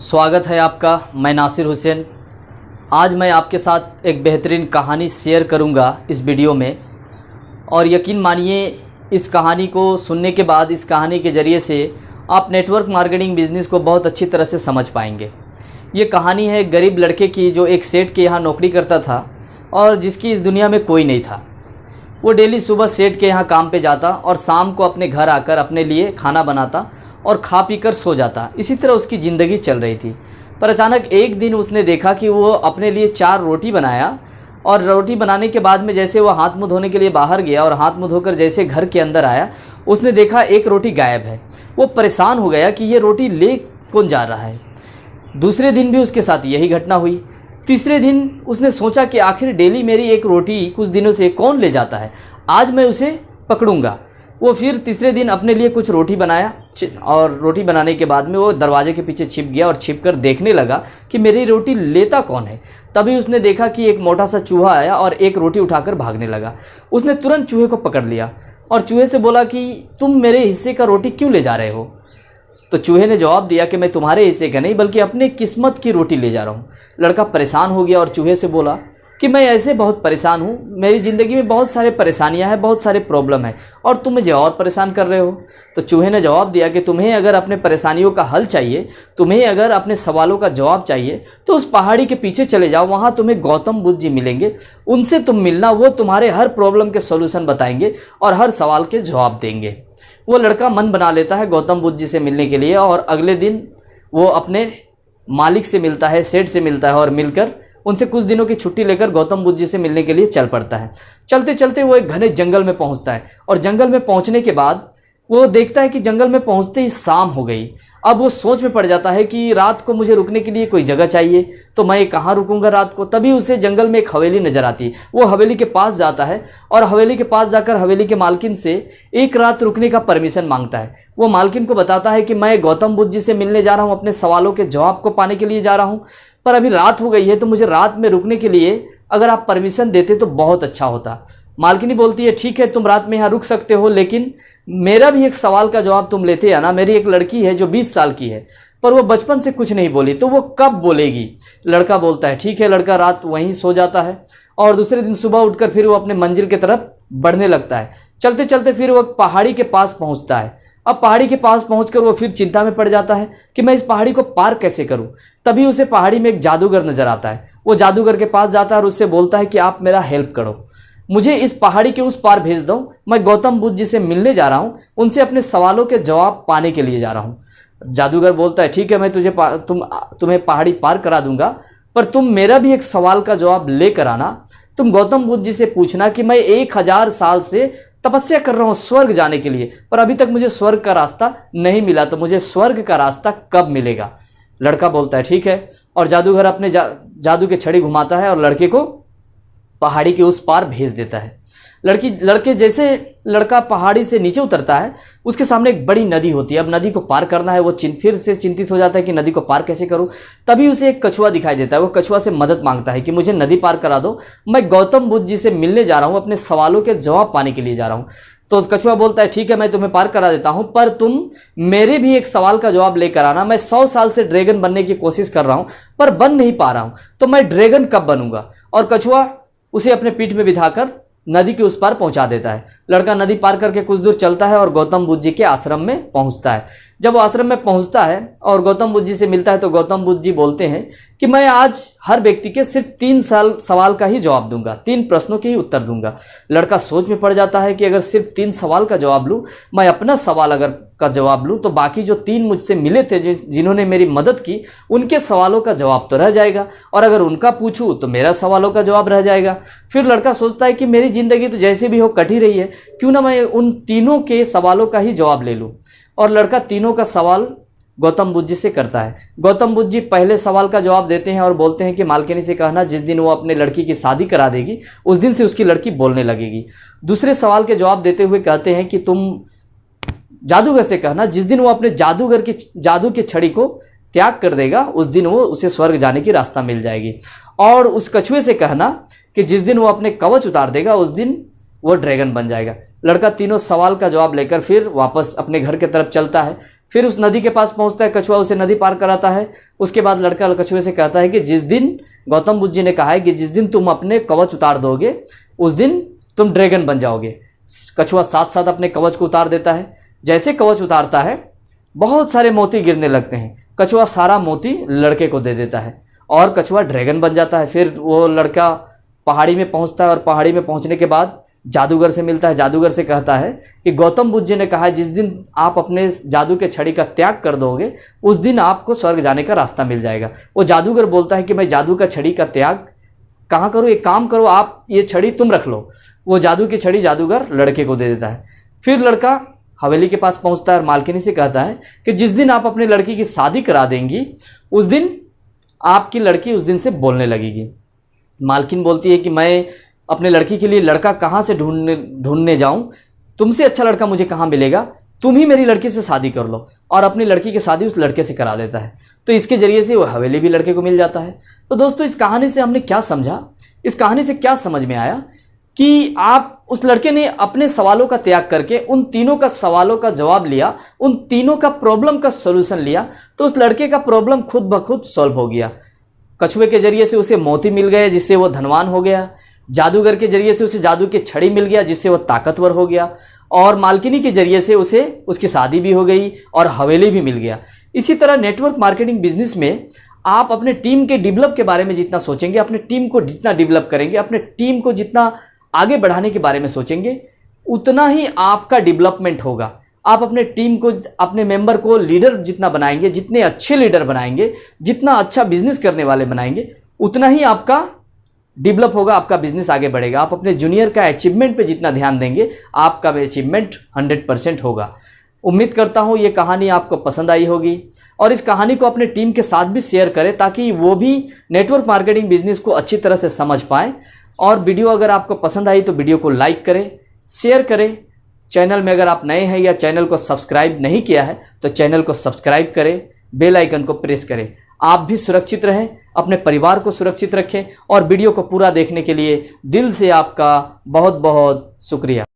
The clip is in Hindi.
स्वागत है आपका। मैं नासिर हुसैन। आज मैं आपके साथ एक बेहतरीन कहानी शेयर करूंगा इस वीडियो में, और यकीन मानिए इस कहानी को सुनने के बाद, इस कहानी के ज़रिए से आप नेटवर्क मार्केटिंग बिज़नेस को बहुत अच्छी तरह से समझ पाएंगे। ये कहानी है एक गरीब लड़के की जो एक सेठ के यहाँ नौकरी करता था और जिसकी इस दुनिया में कोई नहीं था। वो डेली सुबह सेठ के यहाँ काम पे जाता और शाम को अपने घर आकर अपने लिए खाना बनाता और खा पी कर सो जाता। इसी तरह उसकी ज़िंदगी चल रही थी। पर अचानक एक दिन उसने देखा कि वो अपने लिए 4 रोटी बनाया, और रोटी बनाने के बाद में जैसे वो हाथ मुँह धोने के लिए बाहर गया और हाथ मुँह धोकर जैसे घर के अंदर आया, उसने देखा एक रोटी गायब है। वो परेशान हो गया कि ये रोटी ले कौन जा रहा है। दूसरे दिन भी उसके साथ यही घटना हुई। तीसरे दिन उसने सोचा कि आखिर डेली मेरी एक रोटी कुछ दिनों से कौन ले जाता है, आज मैं उसे पकड़ूंगा। वो फिर तीसरे दिन अपने लिए कुछ रोटी बनाया, और रोटी बनाने के बाद में वो दरवाजे के पीछे छिप गया और छिप कर देखने लगा कि मेरी रोटी लेता कौन है। तभी उसने देखा कि एक मोटा सा चूहा आया और एक रोटी उठाकर भागने लगा। उसने तुरंत चूहे को पकड़ लिया और चूहे से बोला कि तुम मेरे हिस्से का रोटी क्यों ले जा रहे हो। तो चूहे ने जवाब दिया कि मैं तुम्हारे हिस्से का नहीं बल्कि अपने किस्मत की रोटी ले जा रहा हूँ। लड़का परेशान हो गया और चूहे से बोला कि मैं ऐसे बहुत परेशान हूँ, मेरी ज़िंदगी में बहुत सारे परेशानियाँ हैं, बहुत सारे प्रॉब्लम है, और तुम मुझे और परेशान कर रहे हो। तो चूहे ने जवाब दिया कि तुम्हें अगर अपने परेशानियों का हल चाहिए, तुम्हें अगर अपने सवालों का जवाब चाहिए, तो उस पहाड़ी के पीछे चले जाओ। वहाँ तुम्हें गौतम बुद्ध जी मिलेंगे, उनसे तुम मिलना। वो तुम्हारे हर प्रॉब्लम के सोल्यूशन बताएंगे और हर सवाल के जवाब देंगे। वो लड़का मन बना लेता है गौतम बुद्ध जी से मिलने के लिए, और अगले दिन वो अपने मालिक से मिलता है, सेठ से मिलता है, और मिलकर उनसे कुछ दिनों की छुट्टी लेकर गौतम बुद्ध जी से मिलने के लिए चल पड़ता है। चलते चलते वो एक घने जंगल में पहुंचता है, और जंगल में पहुंचने के बाद वो देखता है कि जंगल में पहुंचते ही शाम हो गई। अब वो सोच में पड़ जाता है कि रात को मुझे रुकने के लिए कोई जगह चाहिए, तो मैं कहाँ रुकूंगा रात को। तभी उसे जंगल में एक हवेली नज़र आती है। वो हवेली के पास जाता है और हवेली के पास जाकर हवेली के मालकिन से एक रात रुकने का परमिशन मांगता है। वो मालकिन को बताता है कि मैं गौतम बुद्ध जी से मिलने जा रहा हूँ, अपने सवालों के जवाब को पाने के लिए जा रहा हूँ, पर अभी रात हो गई है, तो मुझे रात में रुकने के लिए अगर आप परमिशन देते तो बहुत अच्छा होता। मालकिनी बोलती है ठीक है, तुम रात में यहाँ रुक सकते हो, लेकिन मेरा भी एक सवाल का जवाब तुम लेते आना। मेरी एक लड़की है जो 20 साल की है, पर वो बचपन से कुछ नहीं बोली, तो वो कब बोलेगी। लड़का बोलता है ठीक है। लड़का रात वहीं सो जाता है, और दूसरे दिन सुबह उठकर फिर वो अपने मंजिल की तरफ बढ़ने लगता है। चलते चलते फिर वो पहाड़ी के पास पहुँचता है। अब पहाड़ी के पास पहुंचकर वो फिर चिंता में पड़ जाता है कि मैं इस पहाड़ी को पार कैसे करूं। तभी उसे पहाड़ी में एक जादूगर नजर आता है। वो जादूगर के पास जाता है और उससे बोलता है कि आप मेरा हेल्प करो, मुझे इस पहाड़ी के उस पार भेज दो। मैं गौतम बुद्ध जी से मिलने जा रहा हूँ, उनसे अपने सवालों के जवाब पाने के लिए जा रहा हूँ। जादूगर बोलता है ठीक है, मैं तुम्हें पहाड़ी पार करा दूंगा, पर तुम मेरा भी एक सवाल का जवाब लेकर आना। तुम गौतम बुद्ध जी से पूछना कि मैं 1000 साल से तपस्या कर रहा हूँ स्वर्ग जाने के लिए, पर अभी तक मुझे स्वर्ग का रास्ता नहीं मिला, तो मुझे स्वर्ग का रास्ता कब मिलेगा। लड़का बोलता है ठीक है, और जादूगर अपने जादू के छड़ी घुमाता है और लड़के को पहाड़ी के उस पार भेज देता है। लड़के जैसे लड़का पहाड़ी से नीचे उतरता है, उसके सामने एक बड़ी नदी होती है। अब नदी को पार करना है। वो फिर से चिंतित हो जाता है कि नदी को पार कैसे करूं। तभी उसे एक कछुआ दिखाई देता है। वो कछुआ से मदद मांगता है कि मुझे नदी पार करा दो, मैं गौतम बुद्ध जी से मिलने जा रहा हूं, अपने सवालों के जवाब पाने के लिए जा रहा हूं। तो कछुआ बोलता है ठीक है, मैं तुम्हें पार करा देता हूं, पर तुम मेरे भी एक सवाल का जवाब लेकर आना। मैं 100 साल से ड्रैगन बनने की कोशिश कर रहा हूं, पर बन नहीं पा रहा हूं, तो मैं ड्रैगन कब बनूंगा। और कछुआ उसे अपने पीठ में बिठाकर नदी के उस पार पहुंचा देता है। लड़का नदी पार करके कुछ दूर चलता है और गौतम बुद्ध जी के आश्रम में पहुंचता है। जब वो आश्रम में पहुंचता है और गौतम बुद्ध जी से मिलता है, तो गौतम बुद्ध जी बोलते हैं कि मैं आज हर व्यक्ति के सिर्फ 3 सवाल का ही जवाब दूंगा, 3 प्रश्नों के ही उत्तर दूंगा। लड़का सोच में पड़ जाता है कि अगर सिर्फ 3 सवाल का जवाब लूँ, मैं अपना सवाल अगर का जवाब लूँ, तो बाकी जो 3 मुझसे मिले थे, जिन्होंने मेरी मदद की, उनके सवालों का जवाब तो रह जाएगा, और अगर उनका पूछूँ तो मेरा सवालों का जवाब रह जाएगा। फिर लड़का सोचता है कि मेरी ज़िंदगी तो जैसे भी हो कट ही रही है, क्यों ना मैं उन तीनों के सवालों का ही जवाब ले लूँ। और लड़का तीनों का सवाल गौतम बुद्ध जी से करता है। गौतम बुद्ध जी पहले सवाल का जवाब देते हैं और बोलते हैं कि मालकिनी से कहना जिस दिन वो अपने लड़की की शादी करा देगी, उस दिन से उसकी लड़की बोलने लगेगी। दूसरे सवाल के जवाब देते हुए कहते हैं कि तुम जादूगर से कहना जिस दिन वो अपने जादू की छड़ी को त्याग कर देगा, उस दिन वो उसे स्वर्ग जाने की रास्ता मिल जाएगी। और उस कछुए से कहना कि जिस दिन वो अपने कवच उतार देगा, उस दिन वो ड्रैगन बन जाएगा। लड़का तीनों सवाल का जवाब लेकर फिर वापस अपने घर की तरफ चलता है। फिर उस नदी के पास पहुंचता है, कछुआ उसे नदी पार कराता है। उसके बाद लड़का कछुए से कहता है कि जिस दिन गौतम बुद्ध जी ने कहा है कि जिस दिन तुम अपने कवच उतार दोगे उस दिन तुम ड्रैगन बन जाओगे। कछुआ साथ साथ अपने कवच को उतार देता है। जैसे कवच उतारता है बहुत सारे मोती गिरने लगते हैं। कछुआ सारा मोती लड़के को दे देता है और कछुआ ड्रैगन बन जाता है। फिर वो लड़का पहाड़ी में पहुंचता है और पहाड़ी में पहुंचने के बाद जादूगर से मिलता है। जादूगर से कहता है कि गौतम बुद्ध जी ने कहा है जिस दिन आप अपने जादू के छड़ी का त्याग कर दोगे उस दिन आपको स्वर्ग जाने का रास्ता मिल जाएगा। वो जादूगर बोलता है कि मैं जादू का छड़ी का त्याग कहाँ करूँ, एक काम करो आप ये छड़ी तुम रख लो। वो जादू की छड़ी जादूगर लड़के को दे देता है। फिर लड़का हवेली के पास पहुंचता है और मालकिनी से कहता है कि जिस दिन आप अपने लड़की की शादी करा देंगी उस दिन आपकी लड़की उस दिन से बोलने लगेगी। मालकिन बोलती है कि मैं अपने लड़की के लिए लड़का कहाँ से ढूंढने जाऊं, तुमसे अच्छा लड़का मुझे कहाँ मिलेगा, तुम ही मेरी लड़की से शादी कर लो। और अपनी लड़की की शादी उस लड़के से करा देता है। तो इसके जरिए से वो हवेली भी लड़के को मिल जाता है। तो दोस्तों इस कहानी से हमने क्या समझा, इस कहानी से क्या समझ में आया कि आप उस लड़के ने अपने सवालों का त्याग करके उन तीनों का सवालों का जवाब लिया, उन तीनों का प्रॉब्लम का सॉल्यूशन लिया, तो उस लड़के का प्रॉब्लम खुद ब खुद सॉल्व हो गया। कछुए के जरिए से उसे मोती मिल गए जिससे वो धनवान हो गया। जादूगर के जरिए से उसे जादू की छड़ी मिल गया जिससे वो ताकतवर हो गया। और मालकिनी के जरिए से उसे उसकी शादी भी हो गई और हवेली भी मिल गया। इसी तरह नेटवर्क मार्केटिंग बिजनेस में आप अपने टीम के डेवलप के बारे में जितना सोचेंगे, अपने टीम को जितना डेवलप करेंगे, अपने टीम को जितना आगे बढ़ाने के बारे में सोचेंगे, उतना ही आपका डेवलपमेंट होगा। आप अपने टीम को, अपने मेंबर को लीडर जितना बनाएंगे, जितने अच्छे लीडर बनाएंगे, जितना अच्छा बिजनेस करने वाले बनाएंगे, उतना ही आपका डेवलप होगा, आपका बिजनेस आगे बढ़ेगा। आप अपने जूनियर का अचीवमेंट पे जितना ध्यान देंगे, आपका अचीवमेंट 100% होगा। उम्मीद करता हूँ ये कहानी आपको पसंद आई होगी और इस कहानी को अपने टीम के साथ भी शेयर करें ताकि वो भी नेटवर्क मार्केटिंग बिजनेस को अच्छी तरह से समझ पाएँ। और वीडियो अगर आपको पसंद आई तो वीडियो को लाइक करें, शेयर करें। चैनल में अगर आप नए हैं या चैनल को सब्सक्राइब नहीं किया है तो चैनल को सब्सक्राइब करें, बेल आइकन को प्रेस करें। आप भी सुरक्षित रहें, अपने परिवार को सुरक्षित रखें और वीडियो को पूरा देखने के लिए दिल से आपका बहुत बहुत शुक्रिया।